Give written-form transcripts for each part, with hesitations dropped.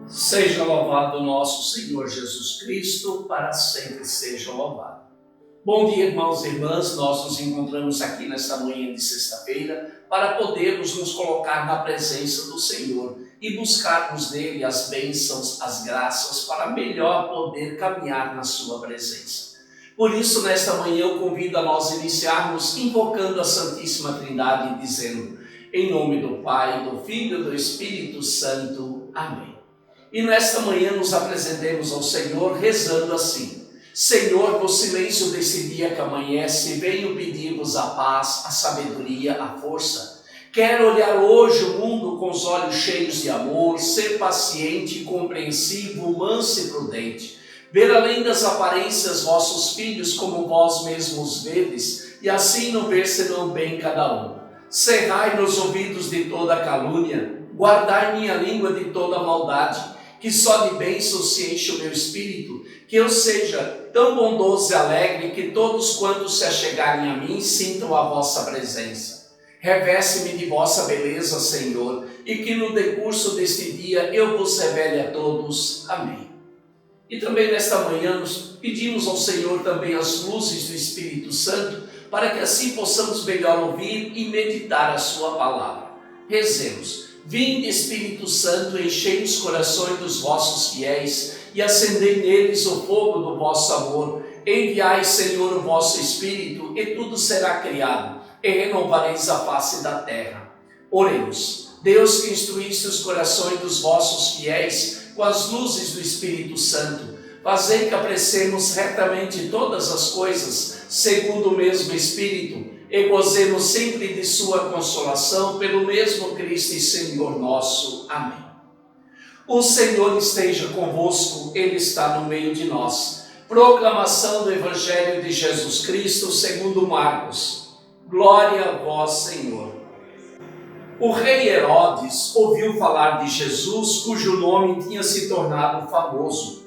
Seja louvado nosso Senhor Jesus Cristo, para sempre seja louvado. Bom dia, irmãos e irmãs, nós nos encontramos aqui nesta manhã de sexta-feira para podermos nos colocar na presença do Senhor e buscarmos nele as bênçãos, as graças, para melhor poder caminhar na sua presença. Por isso, nesta manhã eu convido a nós iniciarmos invocando a Santíssima Trindade, dizendo: em nome do Pai, do Filho e do Espírito Santo. Amém. E nesta manhã nos apresentemos ao Senhor rezando assim: Senhor, no silêncio desse dia que amanhece, venho pedir-vos a paz, a sabedoria, a força. Quero olhar hoje o mundo com os olhos cheios de amor, ser paciente, compreensivo, manso e prudente. Ver além das aparências vossos filhos como vós mesmos vedes, e assim não ver senão bem cada um. Cerrai meus ouvidos de toda calúnia, guardai minha língua de toda maldade, que só de bênçãos se enche o meu espírito, que eu seja tão bondoso e alegre que todos quantos se achegarem a mim sintam a vossa presença. Reveste-me de vossa beleza, Senhor, e que no decurso deste dia eu vos revele a todos. Amém. E também nesta manhã nos pedimos ao Senhor também as luzes do Espírito Santo, para que assim possamos melhor ouvir e meditar a sua palavra. Rezemos. Vinde, Espírito Santo, enchei os corações dos vossos fiéis e acendei neles o fogo do vosso amor. Enviai, Senhor, o vosso Espírito, e tudo será criado, e renovareis a face da terra. Oremos. Deus, que instruísse os corações dos vossos fiéis com as luzes do Espírito Santo, fazei que apreciemos retamente todas as coisas, segundo o mesmo Espírito, e gozemos sempre de sua consolação, pelo mesmo Cristo e Senhor nosso. Amém. O Senhor esteja convosco, Ele está no meio de nós. Proclamação do Evangelho de Jesus Cristo segundo Marcos. Glória a vós, Senhor. O rei Herodes ouviu falar de Jesus, cujo nome tinha se tornado famoso.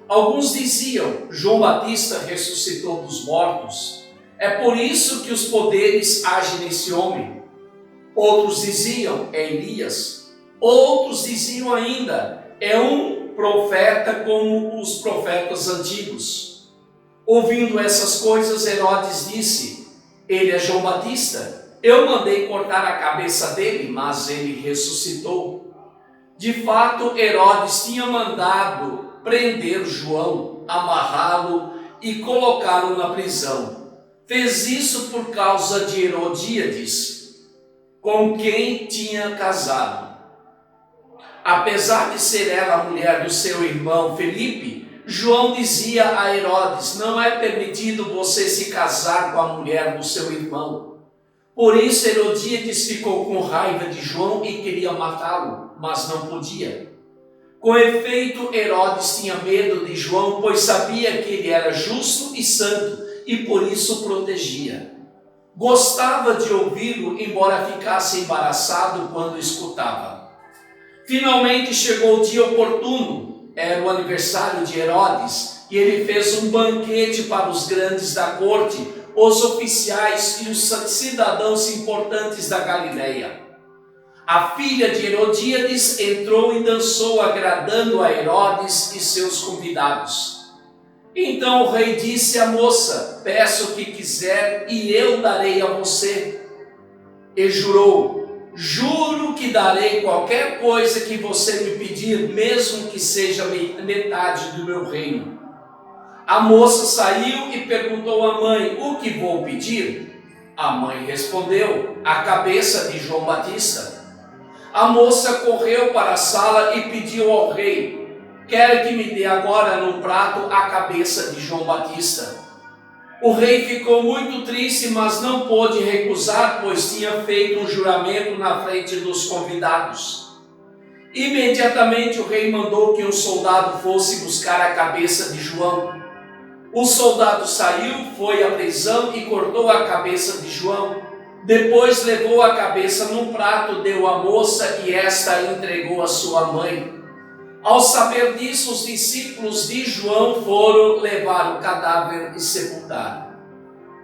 Alguns diziam: João Batista ressuscitou dos mortos. É por isso que os poderes agem nesse homem. Outros diziam: é Elias. Outros diziam ainda: é um profeta como os profetas antigos. Ouvindo essas coisas, Herodes disse: ele é João Batista. Eu mandei cortar a cabeça dele, mas ele ressuscitou. De fato, Herodes tinha mandado prender João, amarrá-lo e colocá-lo na prisão. Fez isso por causa de Herodíades, com quem tinha casado. Apesar de ser ela a mulher do seu irmão Felipe, João dizia a Herodes: não é permitido você se casar com a mulher do seu irmão. Por isso Herodíades ficou com raiva de João e queria matá-lo, mas não podia. Com efeito, Herodes tinha medo de João, pois sabia que ele era justo e santo, e por isso o protegia. Gostava de ouvi-lo, embora ficasse embaraçado quando escutava. Finalmente chegou o dia oportuno. Era o aniversário de Herodes, e ele fez um banquete para os grandes da corte, os oficiais e os cidadãos importantes da Galileia. A filha de Herodíades entrou e dançou, agradando a Herodes e seus convidados. Então o rei disse à moça: peço o que quiser e eu darei a você. E jurou: juro que darei qualquer coisa que você me pedir, mesmo que seja metade do meu reino. A moça saiu e perguntou à mãe: o que vou pedir? A mãe respondeu: a cabeça de João Batista. A moça correu para a sala e pediu ao rei: quero que me dê agora num prato a cabeça de João Batista. O rei ficou muito triste, mas não pôde recusar, pois tinha feito um juramento na frente dos convidados. Imediatamente o rei mandou que um soldado fosse buscar a cabeça de João. O soldado saiu, foi à prisão e cortou a cabeça de João. Depois levou a cabeça num prato, deu à moça e esta a entregou à sua mãe. Ao saber disso, os discípulos de João foram levar o cadáver e sepultar.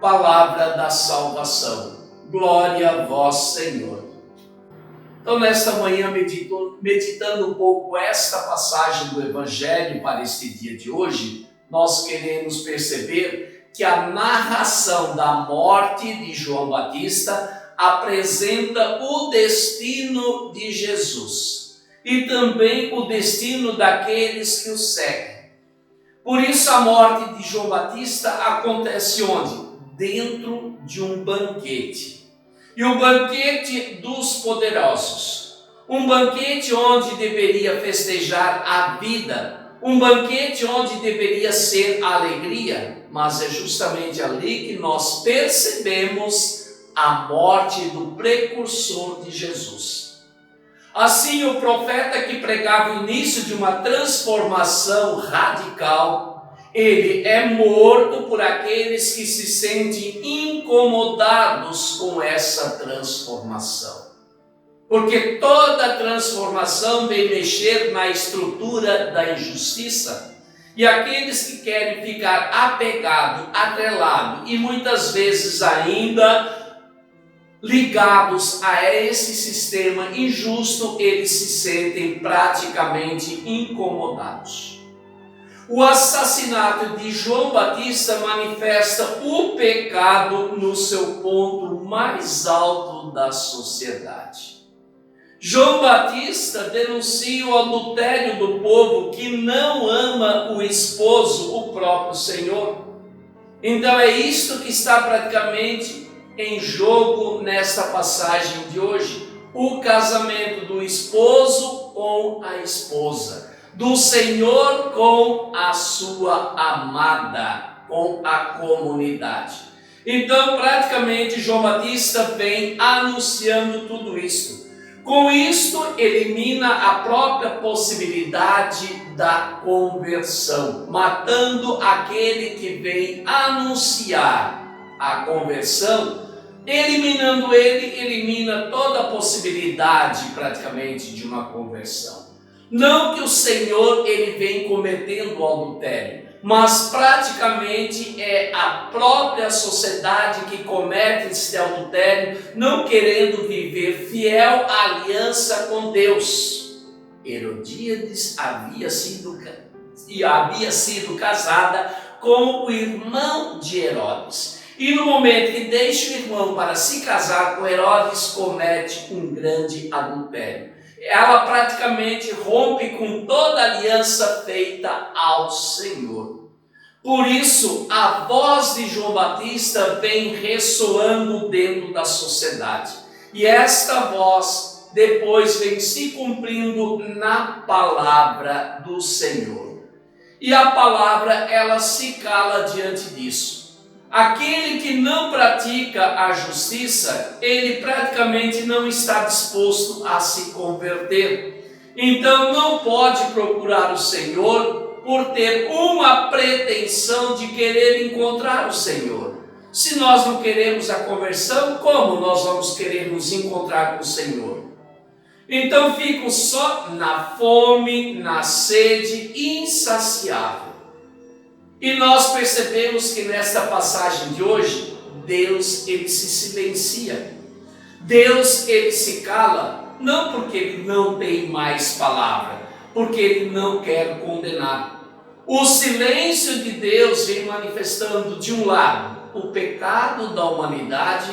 Palavra da salvação. Glória a vós, Senhor. Então, nesta manhã, meditando um pouco esta passagem do Evangelho para este dia de hoje, nós queremos perceber que a narração da morte de João Batista apresenta o destino de Jesus e também o destino daqueles que o seguem. Por isso, a morte de João Batista acontece onde? Dentro de um banquete. E o banquete dos poderosos. Um banquete onde deveria festejar a vida. Um banquete onde deveria ser alegria. Mas é justamente ali que nós percebemos a morte do precursor de Jesus. Assim, o profeta que pregava o início de uma transformação radical, ele é morto por aqueles que se sentem incomodados com essa transformação. Porque toda transformação vem mexer na estrutura da injustiça. E aqueles que querem ficar apegado, atrelado e muitas vezes ainda ligados a esse sistema injusto, eles se sentem praticamente incomodados. O assassinato de João Batista manifesta o pecado no seu ponto mais alto da sociedade. João Batista denuncia o adultério do povo que não ama o esposo, o próprio Senhor. Então é isto que está praticamente em jogo nesta passagem de hoje. O casamento do esposo com a esposa, do Senhor com a sua amada, com a comunidade. Então praticamente João Batista vem anunciando tudo isto. Com isto, elimina a própria possibilidade da conversão, matando aquele que vem anunciar a conversão. Eliminando ele, elimina toda a possibilidade praticamente de uma conversão. Não que o Senhor ele vem cometendo adultério, mas praticamente é a própria sociedade que comete esse adultério, não querendo viver fiel à aliança com Deus. Herodíades havia sido casada com o irmão de Herodes. E no momento que deixa o irmão para se casar com Herodes, comete um grande adultério. Ela praticamente rompe com toda a aliança feita ao Senhor. Por isso, a voz de João Batista vem ressoando dentro da sociedade. E esta voz depois vem se cumprindo na palavra do Senhor. E a palavra, ela se cala diante disso. Aquele que não pratica a justiça, ele praticamente não está disposto a se converter. Então não pode procurar o Senhor por ter uma pretensão de querer encontrar o Senhor. Se nós não queremos a conversão, como nós vamos querer nos encontrar com o Senhor? Então ficam só na fome, na sede insaciável. E nós percebemos que nesta passagem de hoje, Deus ele se silencia. Deus ele se cala, não porque ele não tem mais palavra, porque ele não quer condenar. O silêncio de Deus vem manifestando de um lado o pecado da humanidade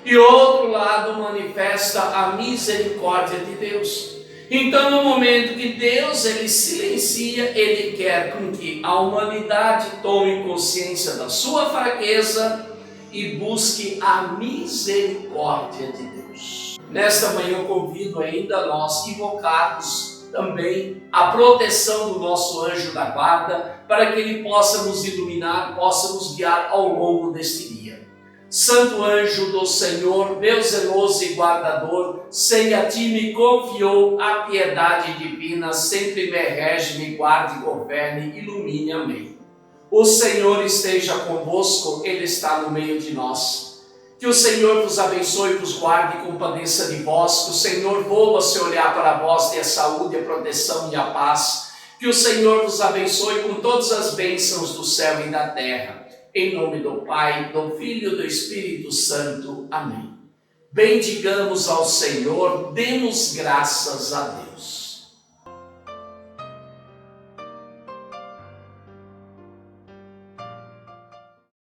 e outro lado manifesta a misericórdia de Deus. Então, no momento que Deus ele silencia, ele quer com que a humanidade tome consciência da sua fraqueza e busque a misericórdia de Deus. Nesta manhã eu convido ainda nós invocarmos também a proteção do nosso anjo da guarda, para que ele possa nos iluminar, possa nos guiar ao longo deste dia. Santo anjo do Senhor, meu zeloso e guardador, sem a ti me confiou a piedade divina, sempre me rege, me guarde, governe, ilumine. Amém. O Senhor esteja convosco, Ele está no meio de nós. Que o Senhor vos abençoe, vos guarde e compadeça de vós. Que o Senhor volva a se olhar para vós, dê a saúde, a proteção e a paz. Que o Senhor vos abençoe com todas as bênçãos do céu e da terra. Em nome do Pai, do Filho e do Espírito Santo. Amém. bendigamos ao Senhor, demos graças a Deus.